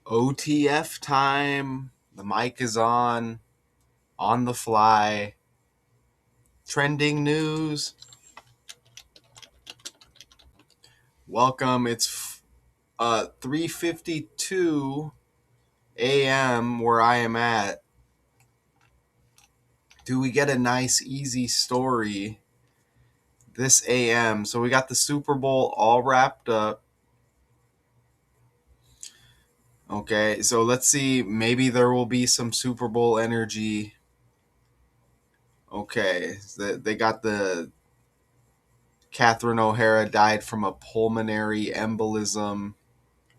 OTF time. The mic is on the fly. Trending news. Welcome. It's 3:52 a.m. where I am at. Do we get a nice easy story this a.m.? So we got the Super Bowl all wrapped up. Okay, so let's see. Maybe there will be some Super Bowl energy. Okay, they got the Catherine O'Hara died from a pulmonary embolism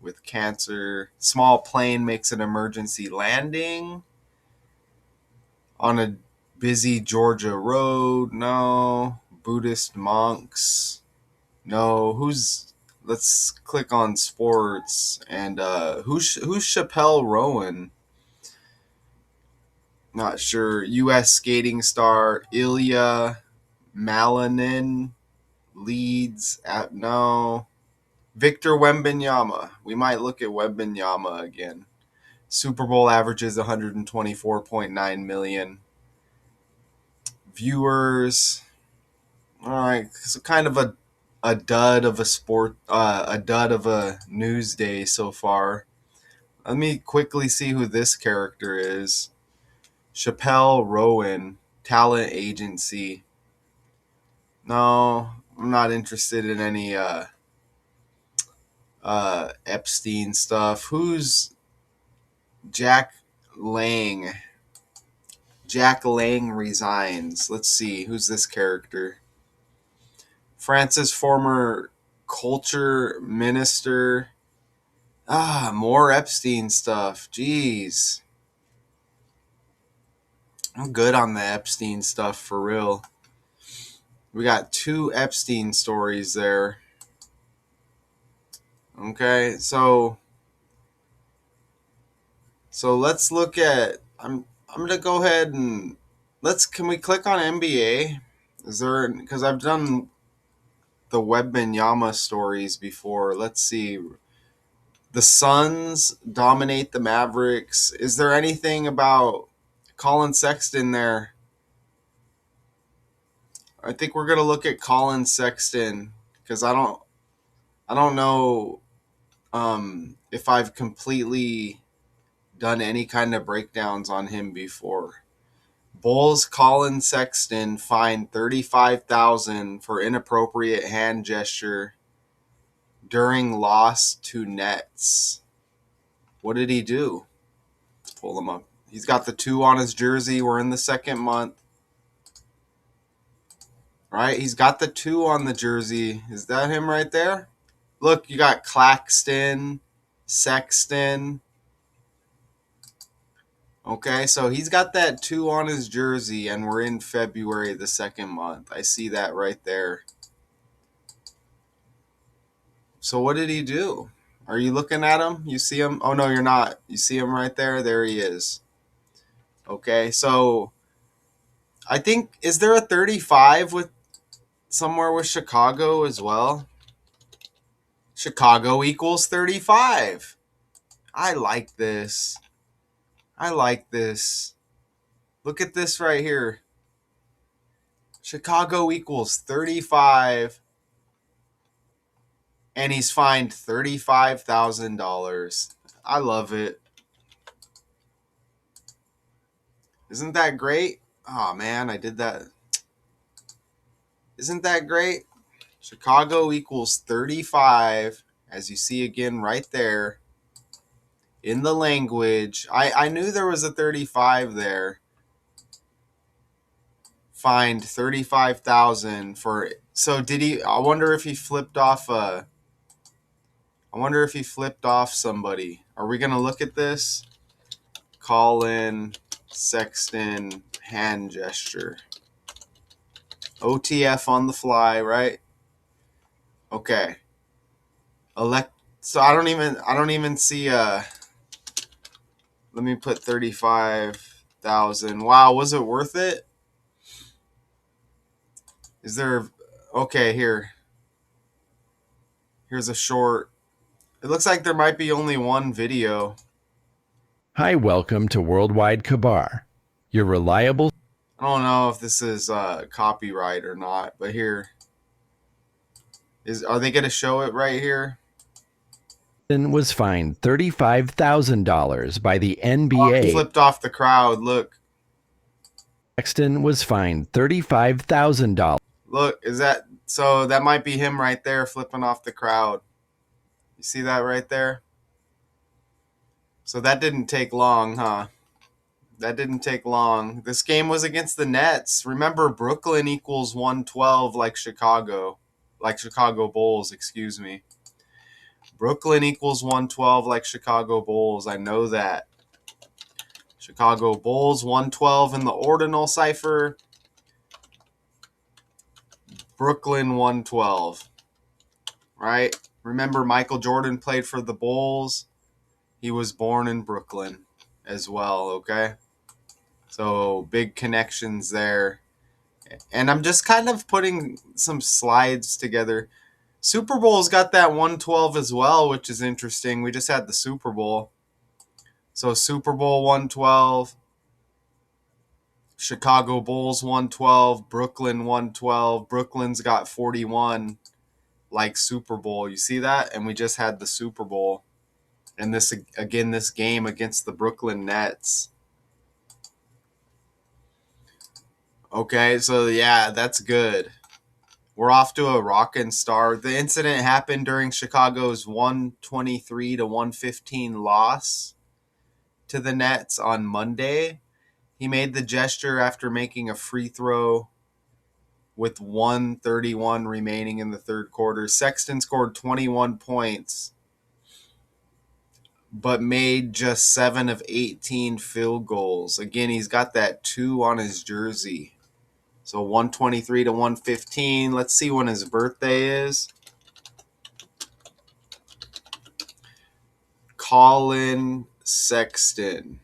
with cancer. Small plane makes an emergency landing on a busy Georgia road. No. Buddhist monks. No. Let's click on sports. And who's Chappelle Rowan? Not sure. U.S. skating star Ilya Malinin leads at no. Victor Wembanyama. We might look at Wembanyama again. Super Bowl averages 124.9 million viewers. All right, so kind of a dud of a dud of a news day so far. Let me quickly see who this character is. Chappelle Rowan, talent agency. No, I'm not interested in any Epstein stuff. Who's Jack Lang? Jack Lang resigns. Let's see. Who's this character? France's former culture minister. More Epstein stuff. Jeez. I'm good on the Epstein stuff for real. We got 2 Epstein stories there. Okay, so let's look at I'm gonna go ahead and can we click on NBA? Is there, because I've done the Wembanyama stories before. Let's see. The Suns dominate the Mavericks. Is there anything about Collin Sexton there? I think we're gonna look at Collin Sexton because I don't know if I've completely done any kind of breakdowns on him before. Bulls Collin Sexton fined $35,000 for inappropriate hand gesture during loss to Nets. What did he do? Let's pull him up. He's got the 2 on his jersey. We're in the second month. Right? He's got the 2 on the jersey. Is that him right there? Look, you got Claxton, Sexton. Okay, so he's got that 2 on his jersey, and we're in February, the second month. I see that right there. So what did he do? Are you looking at him? You see him? Oh, no, you're not. You see him right there? There he is. Okay, so I think, is there a 35 with somewhere with Chicago as well? Chicago equals 35. I like this. I like this. Look at this right here. Chicago equals 35. And he's fined $35,000. I love it. Isn't that great? Oh, man, I did that. Isn't that great? Chicago equals 35, as you see again right there in the language. I knew there was a 35 there. Fined 35,000 for. So did he? I wonder if he flipped off somebody. Are we gonna look at this? Collin Sexton hand gesture. OTF on the fly, right? Okay. So I don't even see let me put 35,000. Wow, was it worth it? Is there okay, here's a short. It looks like there might be only one video. Hi, welcome to Worldwide Kabar, your reliable. I don't know if this is copyright or not, but here are they going to show it right here? Was fined $35,000 by the Oh, he NBA. flipped off the crowd. Look, Sexton was fined $35,000. look, is that so? That might be him right there flipping off the crowd. You see that right there? So that didn't take long, huh? That didn't take long. This game was against the Nets. Remember, Brooklyn equals 112 like Chicago Bulls, excuse me. Brooklyn equals 112 like Chicago Bulls. I know that. Chicago Bulls 112 in the ordinal cipher. Brooklyn 112. Right? Remember, Michael Jordan played for the Bulls. He was born in Brooklyn as well, okay? So big connections there. And I'm just kind of putting some slides together. Super Bowl's got that 112 as well, which is interesting. We just had the Super Bowl. So Super Bowl 112, Chicago Bulls 112, Brooklyn 112. Brooklyn's got 41 like Super Bowl. You see that? And we just had the Super Bowl. And this game against the Brooklyn Nets. Okay, so yeah, that's good. We're off to a rockin' start. The incident happened during Chicago's 123 to 115 loss to the Nets on Monday. He made the gesture after making a free throw with 131 remaining in the third quarter. Sexton scored 21 points, but made just 7 of 18 field goals. Again, he's got that 2 on his jersey. So 123 to 115. Let's see when his birthday is. Collin Sexton.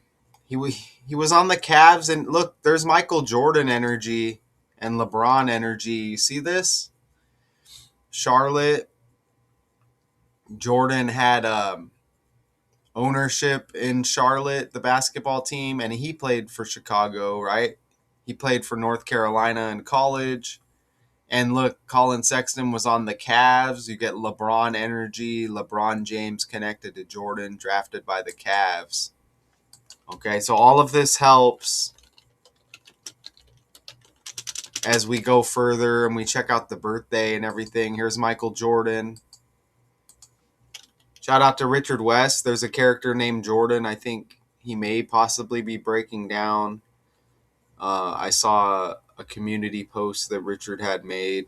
He was on the Cavs, and look, there's Michael Jordan energy and LeBron energy. You see this? Charlotte. Jordan had ownership in Charlotte, the basketball team, and he played for Chicago, right? He played for North Carolina in college. And look, Collin Sexton was on the Cavs. You get LeBron energy, LeBron James connected to Jordan, drafted by the Cavs. Okay, so all of this helps as we go further and we check out the birthday and everything. Here's Michael Jordan. Shout out to Richard West. There's a character named Jordan. I think he may possibly be breaking down. I saw a community post that Richard had made.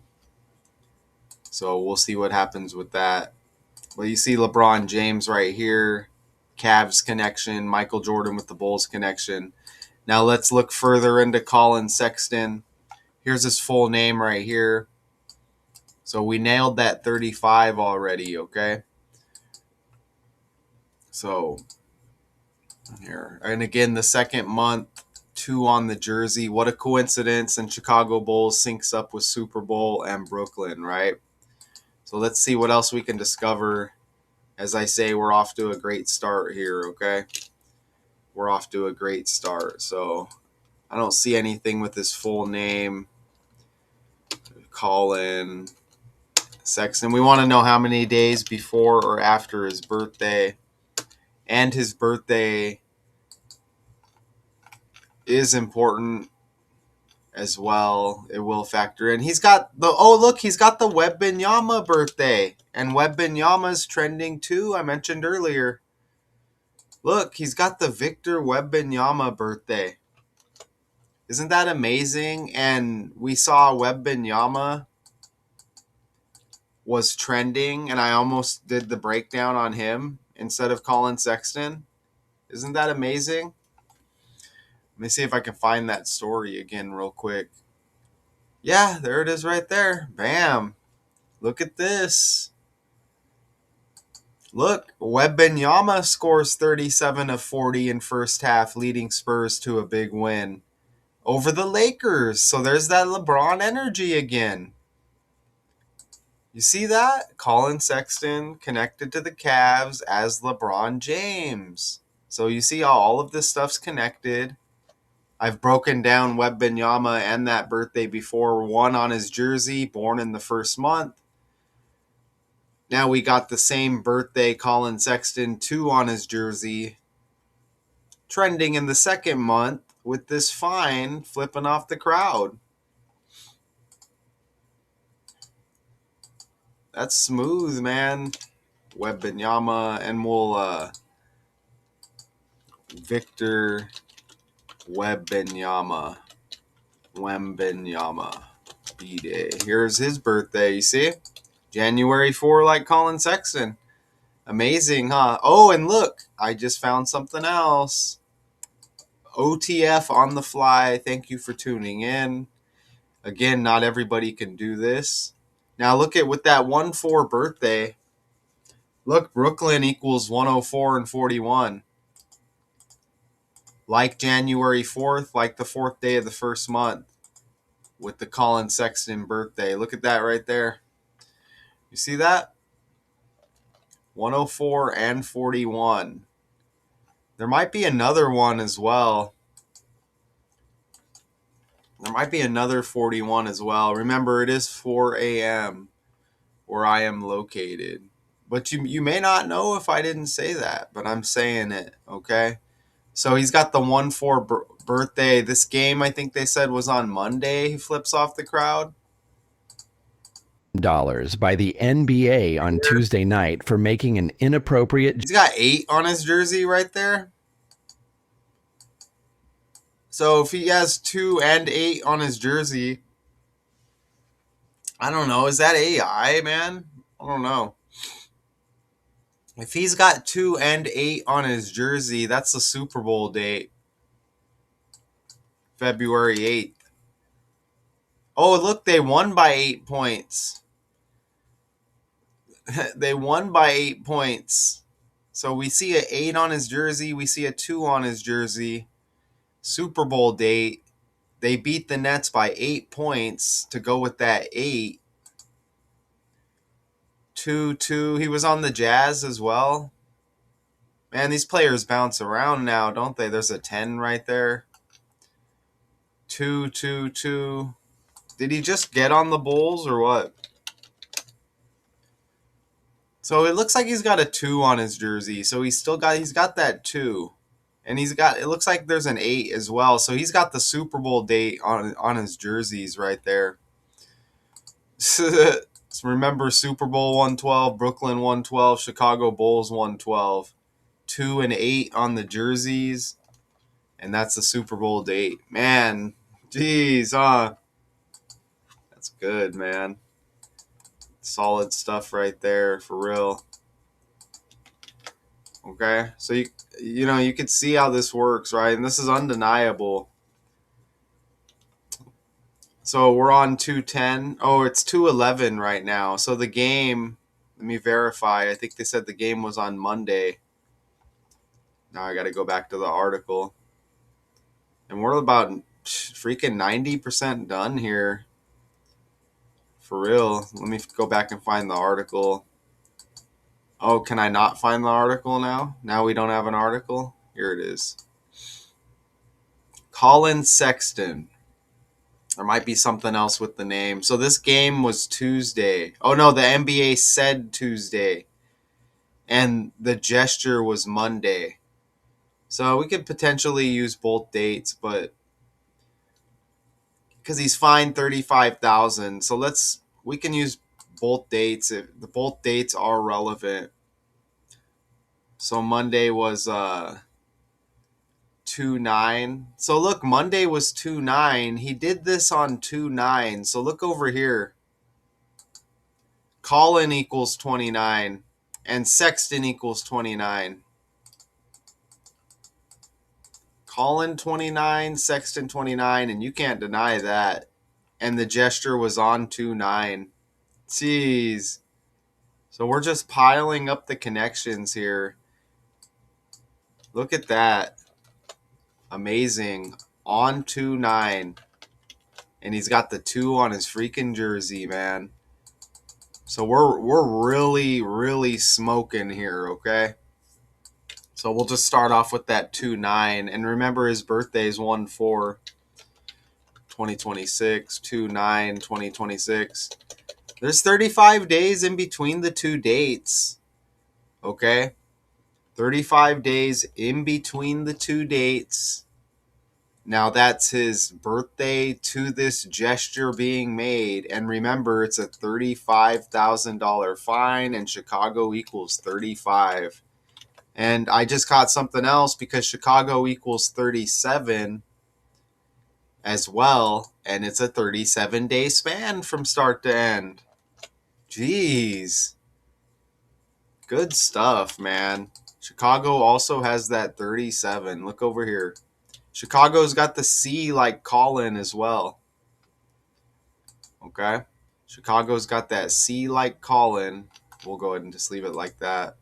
So we'll see what happens with that. Well, you see LeBron James right here. Cavs connection. Michael Jordan with the Bulls connection. Now let's look further into Collin Sexton. Here's his full name right here. So we nailed that 35 already, okay? So here. And again, the second month, 2 on the jersey. What a coincidence. And Chicago Bulls syncs up with Super Bowl and Brooklyn, right? So let's see what else we can discover. As I say, we're off to a great start here, okay? We're off to a great start. So I don't see anything with his full name. Collin Sexton. We want to know how many days before or after his birthday. And his birthday is important as well. It will factor in. He's got he's got the Wembanyama birthday. And Wembanyama's trending too, I mentioned earlier. Look, he's got the Victor Wembanyama birthday. Isn't that amazing? And we saw Wembanyama was trending, and I almost did the breakdown on him instead of Collin Sexton. Isn't that amazing? Let me see if I can find that story again real quick. Yeah, there it is right there. Bam. Look at this. Look, Wembanyama scores 37 of 40 in first half, leading Spurs to a big win over the Lakers. So there's that LeBron energy again. You see that? Collin Sexton connected to the Cavs as LeBron James. So you see how all of this stuff's connected. I've broken down Wembanyama and that birthday before. 1 on his jersey, born in the first month. Now we got the same birthday, Collin Sexton, 2 on his jersey, trending in the second month with this fine flipping off the crowd. That's smooth, man. Wembanyama, and we'll Victor Wembanyama. B-Day. Here's his birthday, you see? January 4, like Collin Sexton. Amazing, huh? Oh, and look, I just found something else. OTF on the fly. Thank you for tuning in. Again, not everybody can do this. Now look at with that 1-4 birthday. Look, Brooklyn equals 104 and 41. Like January 4th, like the 4th day of the first month with the Collin Sexton birthday. Look at that right there. You see that? 104 and 41. There might be another one as well. There might be another 41 as well. Remember, it is 4 a.m. where I am located. But you may not know if I didn't say that, but I'm saying it, okay? So he's got the 1-4 birthday. This game, I think they said, was on Monday. He flips off the crowd. Dollars by the NBA on Tuesday night for making an inappropriate. He's got 8 on his jersey right there. So if he has 2 and 8 on his jersey, I don't know. Is that AI, man? I don't know. If he's got 2 and 8 on his jersey, that's the Super Bowl date. February 8th. Oh, look, they won by 8 points. They won by 8 points. So we see an 8 on his jersey. We see a 2 on his jersey. Super Bowl date. They beat the Nets by 8 points to go with that 8. 2-2. He was on the Jazz as well. Man, these players bounce around now, don't they? There's a 10 right there. 2-2-2. Did he just get on the Bulls or what? So it looks like he's got a 2 on his jersey. So he's got that 2. And it looks like there's an 8 as well. So he's got the Super Bowl date on his jerseys right there. So remember Super Bowl 112, Brooklyn 112, Chicago Bulls 112. 2 and 8 on the jerseys. And that's the Super Bowl date. Man, geez, that's good, man. Solid stuff right there, for real. Okay, so you can see how this works, right? And this is undeniable. So we're on 210. Oh, it's 211 right now. So the game, let me verify. I think they said the game was on Monday. Now I got to go back to the article. And we're about freaking 90% done here. For real. Let me go back and find the article. Oh, can I not find the article now? Now we don't have an article? Here it is. Collin Sexton. There might be something else with the name. So this game was Tuesday. Oh, no, the NBA said Tuesday. And the gesture was Monday. So we could potentially use both dates, but because he's fined $35,000. So we can use both dates if the both dates are relevant. So Monday was 2-9. So look, Monday was 2-9. He did this on 2-9. So look over here. Collin equals 29 and Sexton equals 29. Collin 29, Sexton 29, and you can't deny that. And the gesture was on 2-9. Jeez. So we're just piling up the connections here. Look at that. Amazing. On 2-9. And he's got the 2 on his freaking jersey, man. So we're really, really smoking here, okay? So we'll just start off with that 2-9. And remember, his birthday is 1/4/2026, 2/9/2026. There's 35 days in between the two dates. Okay? 35 days in between the two dates. Now that's his birthday to this gesture being made. And remember, it's a $35,000 fine, and Chicago equals 35. And I just caught something else because Chicago equals 37 as well. And it's a 37-day span from start to end. Jeez. Good stuff, man. Chicago also has that 37. Look over here. Chicago's got the C like Collin as well. Okay? Chicago's got that C like Collin. We'll go ahead and just leave it like that.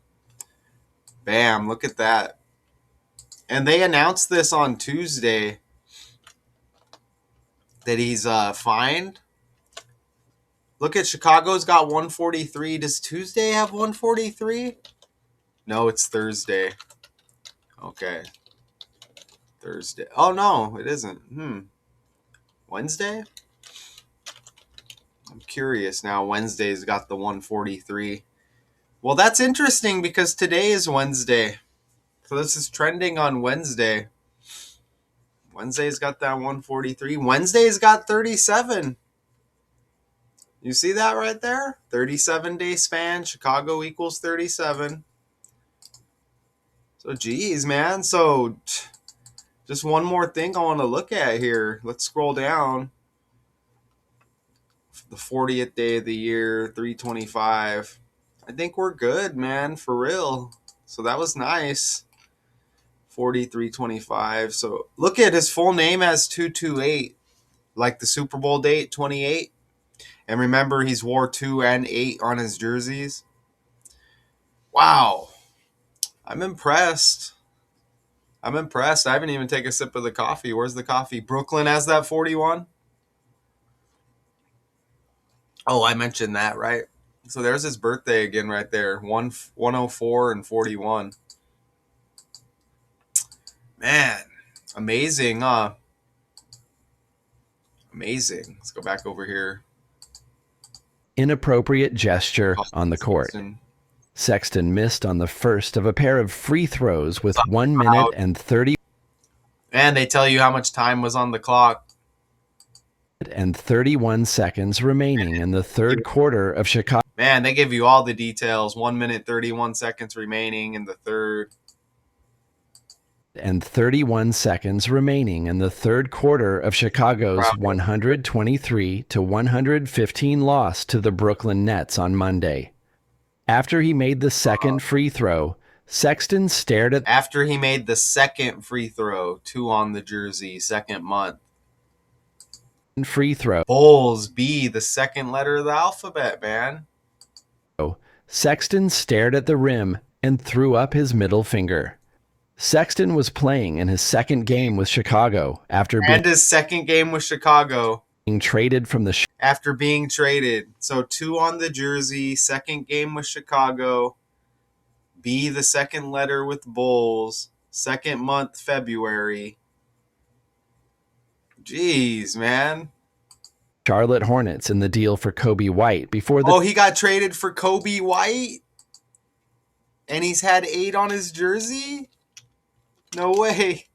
Bam, look at that. And they announced this on Tuesday that he's fined. Look at Chicago's got 143. Does Tuesday have 143? No, it's Thursday. Okay. Thursday. Oh, no, it isn't. Wednesday? I'm curious now. Wednesday's got the 143. Well, that's interesting because today is Wednesday. So this is trending on Wednesday. Wednesday's got that 143. Wednesday's got 37. You see that right there? 37-day span. Chicago equals 37. So, geez, man. So, just one more thing I want to look at here. Let's scroll down. The 40th day of the year, 325. I think we're good, man, for real. So that was nice. 4325. So look at his full name as 228, like the Super Bowl date, 28. And remember, he's wore 2 and 8 on his jerseys. Wow. I'm impressed. I haven't even taken a sip of the coffee. Where's the coffee? Brooklyn has that 41. Oh, I mentioned that, right? So there's his birthday again right there. 104 and 41. Man, amazing, amazing. Let's go back over here. Inappropriate gesture on the court. Sexton. Sexton missed on the first of a pair of free throws with 1 minute and 30 And they tell you how much time was on the clock. and 31 seconds remaining in the third quarter of Chicago. Man, they give you all the details. 1 minute, 31 seconds remaining in the third. And 31 seconds remaining in the third quarter of Chicago's 123-115 loss to the Brooklyn Nets on Monday. After he made the second free throw, Sexton stared at After he made the second free throw, 2 on the jersey, second month. the free throw. Bulls, B, the second letter of the alphabet, man. Sexton stared at the rim and threw up his middle finger. Sexton was playing in his second game with Chicago after And his second game with Chicago. being traded from the After being traded. So 2 on the jersey, second game with Chicago. B, the second letter with Bulls. Second month, February. Jeez, man. Charlotte Hornets in the deal for Kobe White before the He got traded for Kobe White? And he's had 8 on his jersey? No way.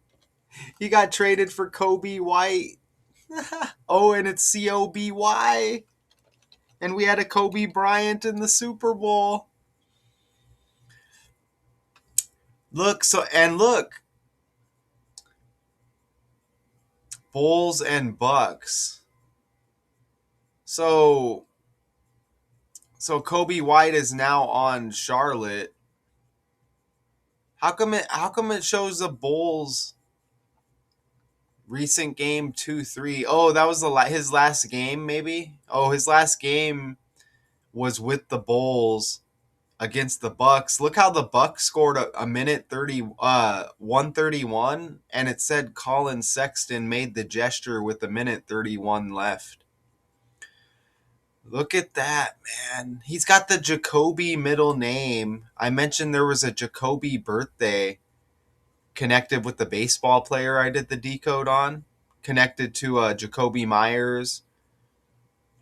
He got traded for Kobe White. And it's Coby. And we had a Kobe Bryant in the Super Bowl. Look. Bulls and Bucks. So Kobe White is now on Charlotte. How come it shows the Bulls recent game 2-3? Oh, that was his last game, maybe? Oh, his last game was with the Bulls against the Bucks. Look how the Bucks scored a minute 131, and it said Collin Sexton made the gesture with a minute 31 left. Look at that, man. He's got the Jacoby middle name. I mentioned there was a Jacoby birthday. connected with the baseball player I did the decode on, connected to Jacoby Myers,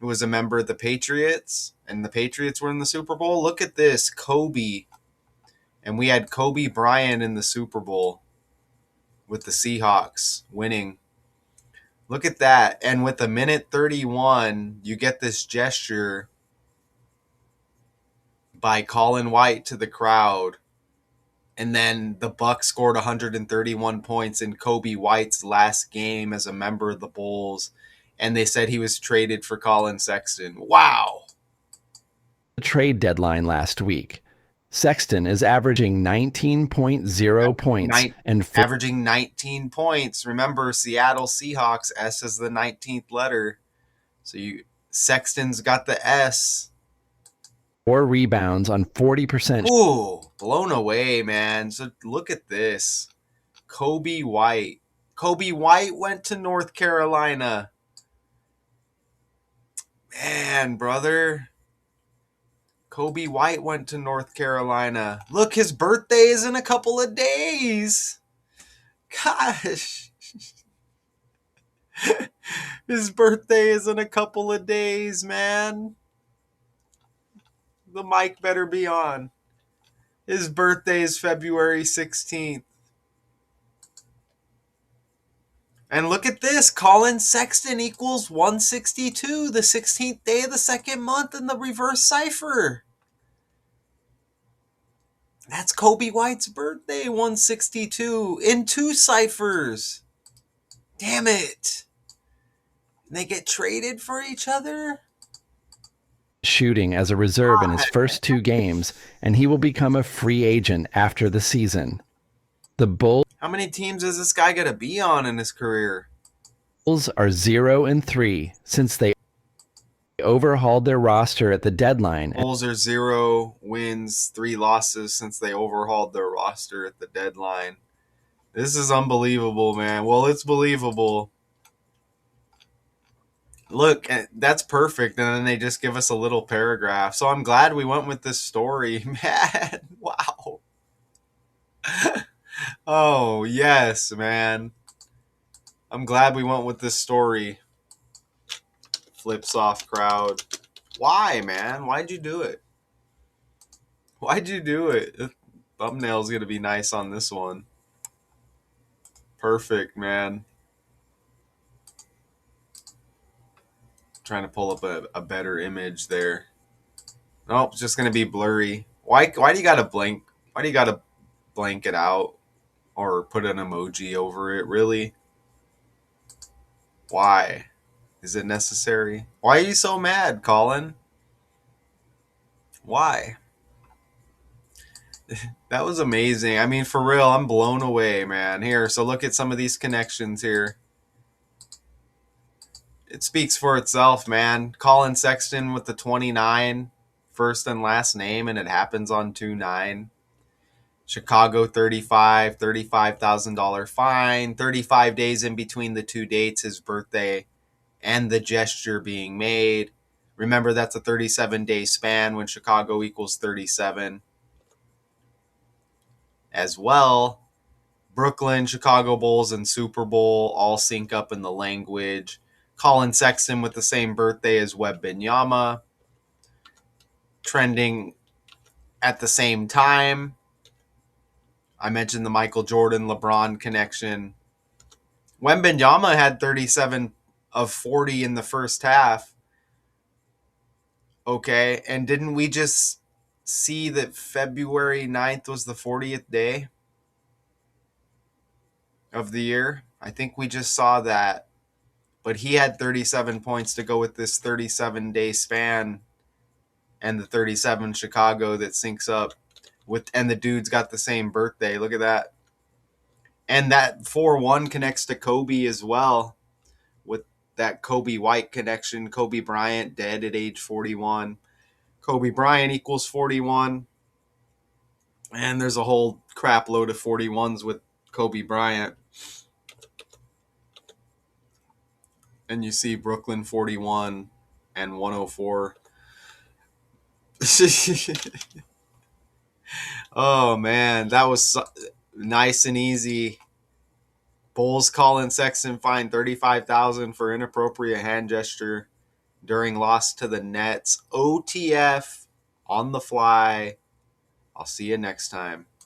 who was a member of the Patriots, and the Patriots were in the Super Bowl. Look at this, Kobe. And we had Kobe Bryant in the Super Bowl with the Seahawks winning. Look at that. And with a minute 31, you get this gesture by Colin White to the crowd. And then the Bucks scored 131 points in Kobe White's last game as a member of the Bulls. And they said he was traded for Collin Sexton. Wow. The trade deadline last week. Sexton is averaging 19.0 points and Averaging 19 points. Remember, Seattle Seahawks, S is the 19th letter. So Sexton's got the S. 4 rebounds on 40%. Ooh, blown away, man. So look at this. Kobe White. Kobe White went to North Carolina. Man, brother. Kobe White went to North Carolina. Look, his birthday is in a couple of days. Gosh. His birthday is in a couple of days, man. The mic better be on. His birthday is February 16th. And look at this. Collin Sexton equals 162, the 16th day of the second month in the reverse cipher. That's Kobe White's birthday, 162, in 2 ciphers. Damn it. And they get traded for each other? Shooting as a reserve in his first 2 games, and he will become a free agent after the season. The Bulls How many teams is this guy going to be on in his career? are 0-3 since they overhauled their roster at the deadline. Bulls are 0 wins, 3 losses since they overhauled their roster at the deadline. This is unbelievable, man. Well, it's believable. Look, that's perfect. And then they just give us a little paragraph. So I'm glad we went with this story, man. Wow. Oh, yes, man. I'm glad we went with this story. Flips off crowd. Why, man? Why'd you do it? Why'd you do it? The thumbnail's going to be nice on this one. Perfect, man. Trying to pull up a better image there. Nope, it's just going to be blurry. Why do you got to blank? Why do you got to blank it out or put an emoji over it? Really? Why? Is it necessary? Why are you so mad, Colin? Why? That was amazing. I mean, for real, I'm blown away, man. Here, so look at some of these connections here. It speaks for itself, man. Collin Sexton with the 29, first and last name, and it happens on 2/9. Chicago 35, $35,000 fine, 35 days in between the 2 dates, his birthday and the gesture being made. Remember, that's a 37-day span when Chicago equals 37. As well, Brooklyn, Chicago Bulls, and Super Bowl all sync up in the language. Collin Sexton with the same birthday as Wembanyama, trending at the same time. I mentioned the Michael Jordan LeBron connection. Wembanyama had 37 of 40 in the first half. Okay, and didn't we just see that February 9th was the 40th day of the year? I think we just saw that. But he had 37 points to go with this 37-day span and the 37 Chicago that syncs up with, and the dude's got the same birthday. Look at that. And that 4-1 connects to Kobe as well, with that Kobe White connection. Kobe Bryant dead at age 41. Kobe Bryant equals 41. And there's a whole crap load of 41s with Kobe Bryant. And you see Brooklyn 41 and 104. Oh man, that was Nice and easy. Bulls Collin Sexton fined 35,000 for inappropriate hand gesture during loss to the Nets. OTF on the fly. I'll see you next time.